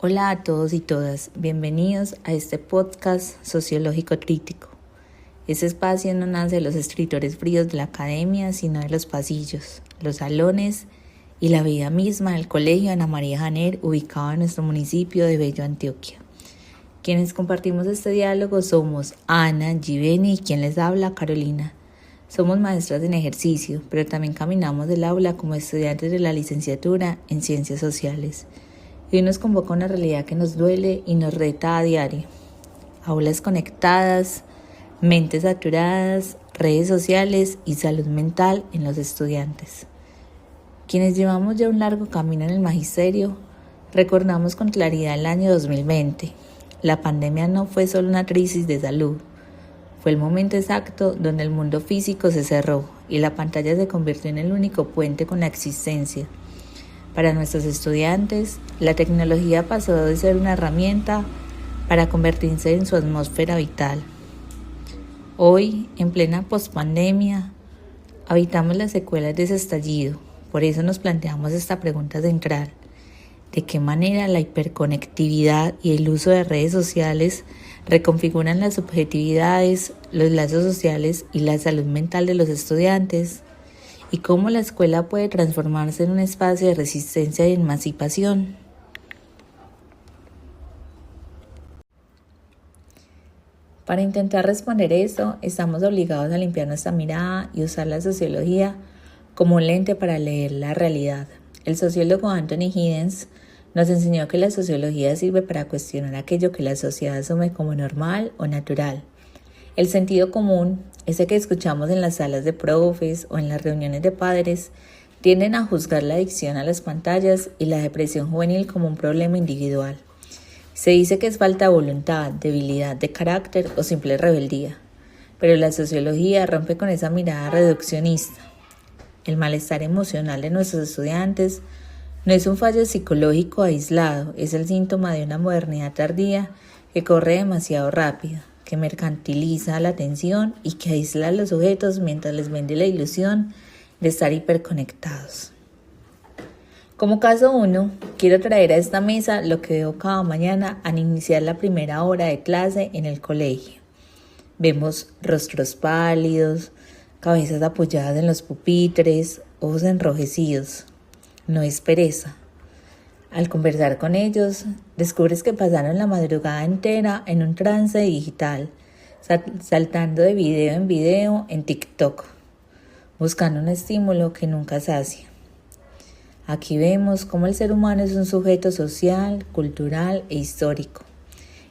Hola a todos y todas, bienvenidos a este podcast sociológico crítico. Este espacio no nace de los escritores fríos de la academia, sino de los pasillos, los salones y la vida misma del Colegio Ana María Janer, ubicado en nuestro municipio de Bello, Antioquia. Quienes compartimos este diálogo somos Ana, Giveni y quien les habla, Carolina. Somos maestras en ejercicio, pero también caminamos del aula como estudiantes de la licenciatura en Ciencias Sociales. Y hoy nos convoca una realidad que nos duele y nos reta a diario. Aulas conectadas, mentes saturadas, redes sociales y salud mental en los estudiantes. Quienes llevamos ya un largo camino en el magisterio, recordamos con claridad el año 2020. La pandemia no fue solo una crisis de salud, fue el momento exacto donde el mundo físico se cerró y la pantalla se convirtió en el único puente con la existencia. Para nuestros estudiantes, la tecnología pasó de ser una herramienta para convertirse en su atmósfera vital. Hoy, en plena pospandemia, habitamos las secuelas de ese estallido. Por eso nos planteamos esta pregunta central: ¿de qué manera la hiperconectividad y el uso de redes sociales reconfiguran las subjetividades, los lazos sociales y la salud mental de los estudiantes? ¿Y cómo la escuela puede transformarse en un espacio de resistencia y emancipación? Para intentar responder esto, estamos obligados a limpiar nuestra mirada y usar la sociología como un lente para leer la realidad. El sociólogo Anthony Giddens nos enseñó que la sociología sirve para cuestionar aquello que la sociedad asume como normal o natural. El sentido común, ese que escuchamos en las salas de profes o en las reuniones de padres, tienden a juzgar la adicción a las pantallas y la depresión juvenil como un problema individual. Se dice que es falta de voluntad, debilidad de carácter o simple rebeldía. Pero la sociología rompe con esa mirada reduccionista. El malestar emocional de nuestros estudiantes no es un fallo psicológico aislado, es el síntoma de una modernidad tardía que corre demasiado rápido, que mercantiliza la atención y que aísla a los sujetos mientras les vende la ilusión de estar hiperconectados. Como caso 1, quiero traer a esta mesa lo que veo cada mañana al iniciar la primera hora de clase en el colegio. Vemos rostros pálidos, cabezas apoyadas en los pupitres, ojos enrojecidos. No es pereza. Al conversar con ellos, descubres que pasaron la madrugada entera en un trance digital, saltando de video en video en TikTok, buscando un estímulo que nunca sacia. Aquí vemos cómo el ser humano es un sujeto social, cultural e histórico.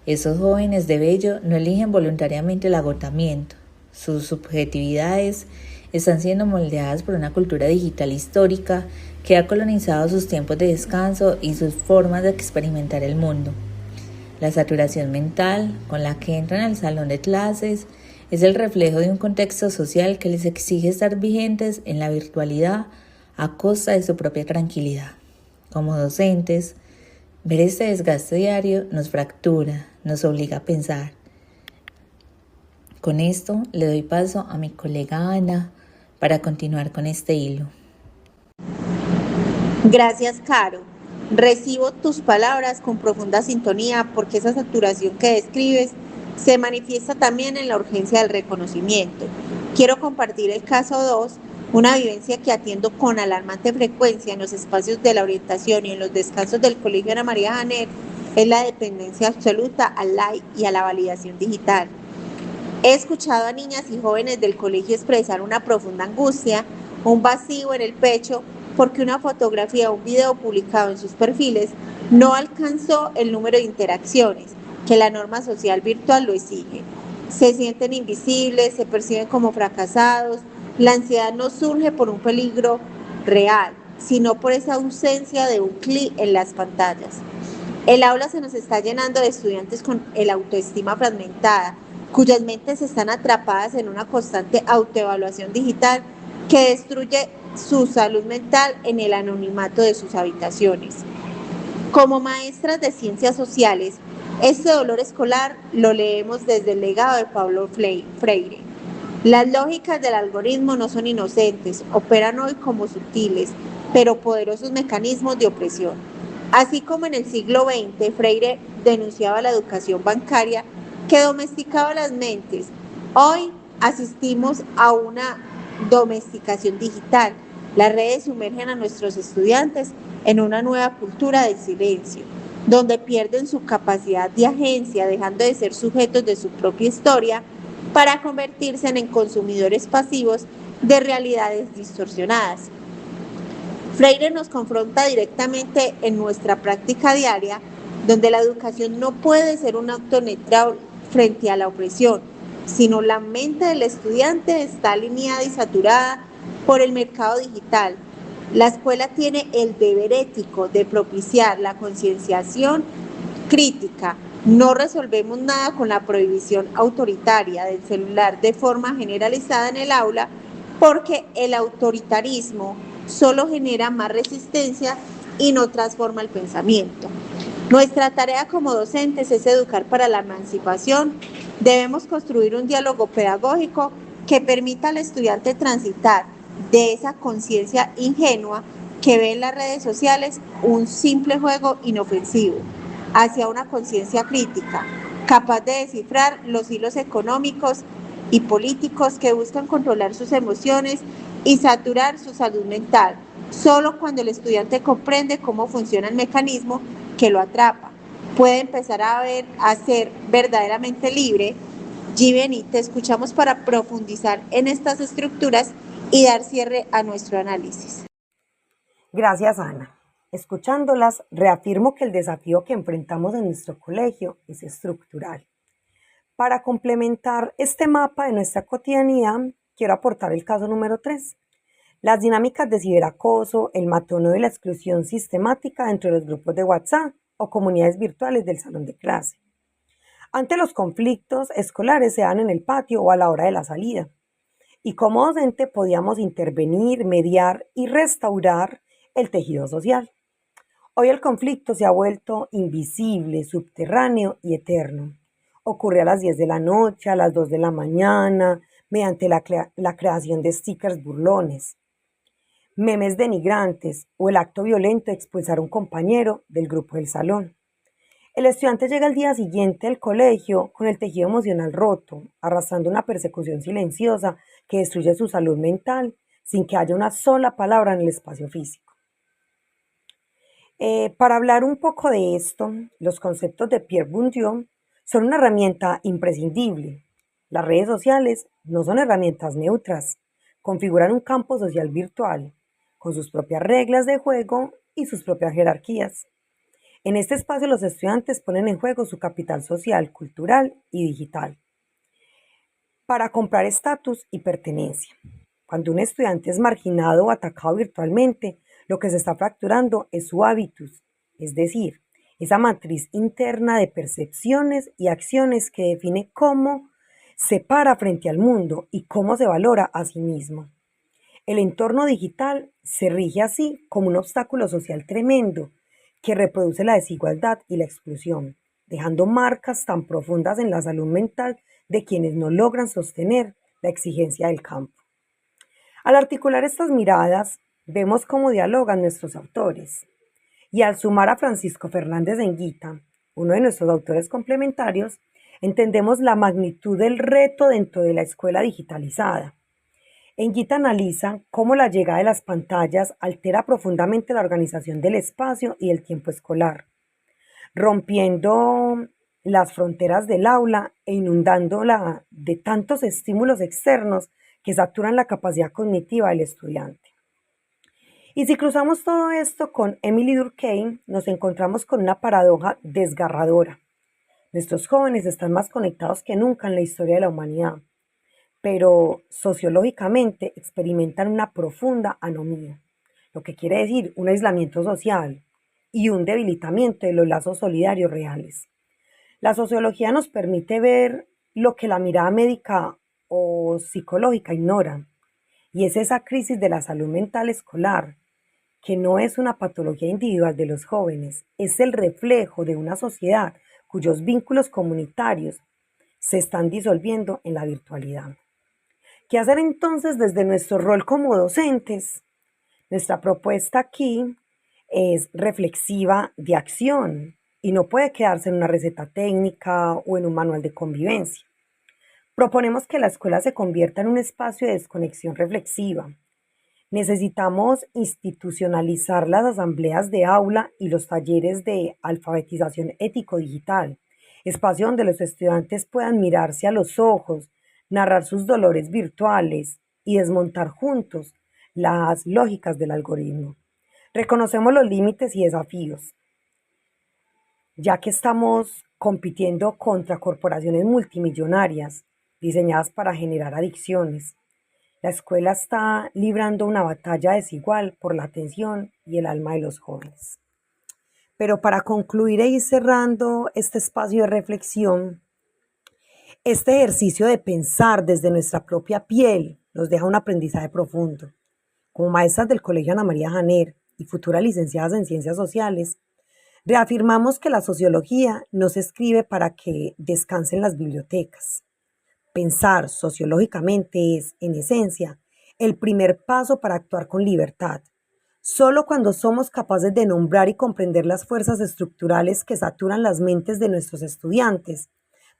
Esos jóvenes de Bello no eligen voluntariamente el agotamiento. Sus subjetividades están siendo moldeadas por una cultura digital histórica que ha colonizado sus tiempos de descanso y sus formas de experimentar el mundo. La saturación mental con la que entran al salón de clases es el reflejo de un contexto social que les exige estar vigentes en la virtualidad a costa de su propia tranquilidad. Como docentes, ver este desgaste diario nos fractura, nos obliga a pensar. Con esto le doy paso a mi colega Ana para continuar con este hilo. Gracias, Caro. Recibo tus palabras con profunda sintonía porque esa saturación que describes se manifiesta también en la urgencia del reconocimiento. Quiero compartir el caso 2, una vivencia que atiendo con alarmante frecuencia en los espacios de la orientación y en los descansos del Colegio Ana María Janer, es la dependencia absoluta al like y a la validación digital. He escuchado a niñas y jóvenes del colegio expresar una profunda angustia, un vacío en el pecho, porque una fotografía o un video publicado en sus perfiles no alcanzó el número de interacciones que la norma social virtual lo exige. Se sienten invisibles, se perciben como fracasados. La ansiedad no surge por un peligro real, sino por esa ausencia de un clic en las pantallas. El aula se nos está llenando de estudiantes con el autoestima fragmentada, cuyas mentes están atrapadas en una constante autoevaluación digital que destruye su salud mental en el anonimato de sus habitaciones. Como maestras de ciencias sociales, este dolor escolar lo leemos desde el legado de Paulo Freire. Las lógicas del algoritmo no son inocentes, operan hoy como sutiles, pero poderosos mecanismos de opresión. Así como en el siglo XX Freire denunciaba la educación bancaria que domesticaba las mentes, hoy asistimos a una domesticación digital. Las redes sumergen a nuestros estudiantes en una nueva cultura del silencio, donde pierden su capacidad de agencia, dejando de ser sujetos de su propia historia para convertirse en consumidores pasivos de realidades distorsionadas. Freire nos confronta directamente en nuestra práctica diaria, donde la educación no puede ser un acto neutral frente a la opresión, sino la mente del estudiante está alineada y saturada por el mercado digital. La escuela tiene el deber ético de propiciar la concienciación crítica. No resolvemos nada con la prohibición autoritaria del celular de forma generalizada en el aula, porque el autoritarismo solo genera más resistencia y no transforma el pensamiento. Nuestra tarea como docentes es educar para la emancipación. Debemos construir un diálogo pedagógico que permita al estudiante transitar de esa conciencia ingenua que ve en las redes sociales un simple juego inofensivo hacia una conciencia crítica, capaz de descifrar los hilos económicos y políticos que buscan controlar sus emociones y saturar su salud mental. Solo cuando el estudiante comprende cómo funciona el mecanismo que lo atrapa, puede empezar a ser verdaderamente libre. Giveni, te escuchamos para profundizar en estas estructuras y dar cierre a nuestro análisis. Gracias, Ana. Escuchándolas, reafirmo que el desafío que enfrentamos en nuestro colegio es estructural. Para complementar este mapa de nuestra cotidianidad, quiero aportar el caso número 3. Las dinámicas de ciberacoso, el matoneo y la exclusión sistemática dentro de los grupos de WhatsApp o comunidades virtuales del salón de clase. Ante los conflictos escolares se dan en el patio o a la hora de la salida. Y como docente podíamos intervenir, mediar y restaurar el tejido social. Hoy el conflicto se ha vuelto invisible, subterráneo y eterno. Ocurre a las 10 de la noche, a las 2 de la mañana, mediante la creación de stickers burlones, memes denigrantes o el acto violento de expulsar a un compañero del grupo del salón. El estudiante llega al día siguiente al colegio con el tejido emocional roto, arrastrando una persecución silenciosa que destruye su salud mental sin que haya una sola palabra en el espacio físico. Para hablar un poco de esto, los conceptos de Pierre Bourdieu son una herramienta imprescindible. Las redes sociales no son herramientas neutras, configuran un campo social virtual, con sus propias reglas de juego y sus propias jerarquías. En este espacio los estudiantes ponen en juego su capital social, cultural y digital para comprar estatus y pertenencia. Cuando un estudiante es marginado o atacado virtualmente, lo que se está fracturando es su hábitus, es decir, esa matriz interna de percepciones y acciones que define cómo se para frente al mundo y cómo se valora a sí mismo. El entorno digital se rige así como un obstáculo social tremendo que reproduce la desigualdad y la exclusión, dejando marcas tan profundas en la salud mental de quienes no logran sostener la exigencia del campo. Al articular estas miradas, vemos cómo dialogan nuestros autores. Y al sumar a Francisco Fernández Enguita, uno de nuestros autores complementarios, entendemos la magnitud del reto dentro de la escuela digitalizada. Enguita analiza cómo la llegada de las pantallas altera profundamente la organización del espacio y el tiempo escolar, rompiendo las fronteras del aula e inundándola de tantos estímulos externos que saturan la capacidad cognitiva del estudiante. Y si cruzamos todo esto con Emily Durkheim, nos encontramos con una paradoja desgarradora. Nuestros jóvenes están más conectados que nunca en la historia de la humanidad, pero sociológicamente experimentan una profunda anomía, lo que quiere decir un aislamiento social y un debilitamiento de los lazos solidarios reales. La sociología nos permite ver lo que la mirada médica o psicológica ignora, y es esa crisis de la salud mental escolar, que no es una patología individual de los jóvenes, es el reflejo de una sociedad cuyos vínculos comunitarios se están disolviendo en la virtualidad. ¿Qué hacer entonces desde nuestro rol como docentes? Nuestra propuesta aquí es reflexiva de acción y no puede quedarse en una receta técnica o en un manual de convivencia. Proponemos que la escuela se convierta en un espacio de desconexión reflexiva. Necesitamos institucionalizar las asambleas de aula y los talleres de alfabetización ético-digital, espacio donde los estudiantes puedan mirarse a los ojos, narrar sus dolores virtuales y desmontar juntos las lógicas del algoritmo. Reconocemos los límites y desafíos, ya que estamos compitiendo contra corporaciones multimillonarias diseñadas para generar adicciones. La escuela está librando una batalla desigual por la atención y el alma de los jóvenes. Pero para concluir e ir cerrando este espacio de reflexión, este ejercicio de pensar desde nuestra propia piel nos deja un aprendizaje profundo. Como maestras del Colegio Ana María Janer y futuras licenciadas en Ciencias Sociales, reafirmamos que la sociología no se escribe para que descansen las bibliotecas. Pensar sociológicamente es, en esencia, el primer paso para actuar con libertad. Solo cuando somos capaces de nombrar y comprender las fuerzas estructurales que saturan las mentes de nuestros estudiantes,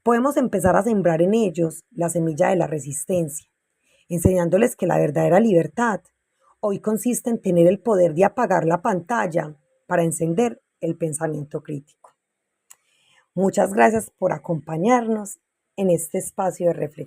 podemos empezar a sembrar en ellos la semilla de la resistencia, enseñándoles que la verdadera libertad hoy consiste en tener el poder de apagar la pantalla para encender el pensamiento crítico. Muchas gracias por acompañarnos en este espacio de reflexión.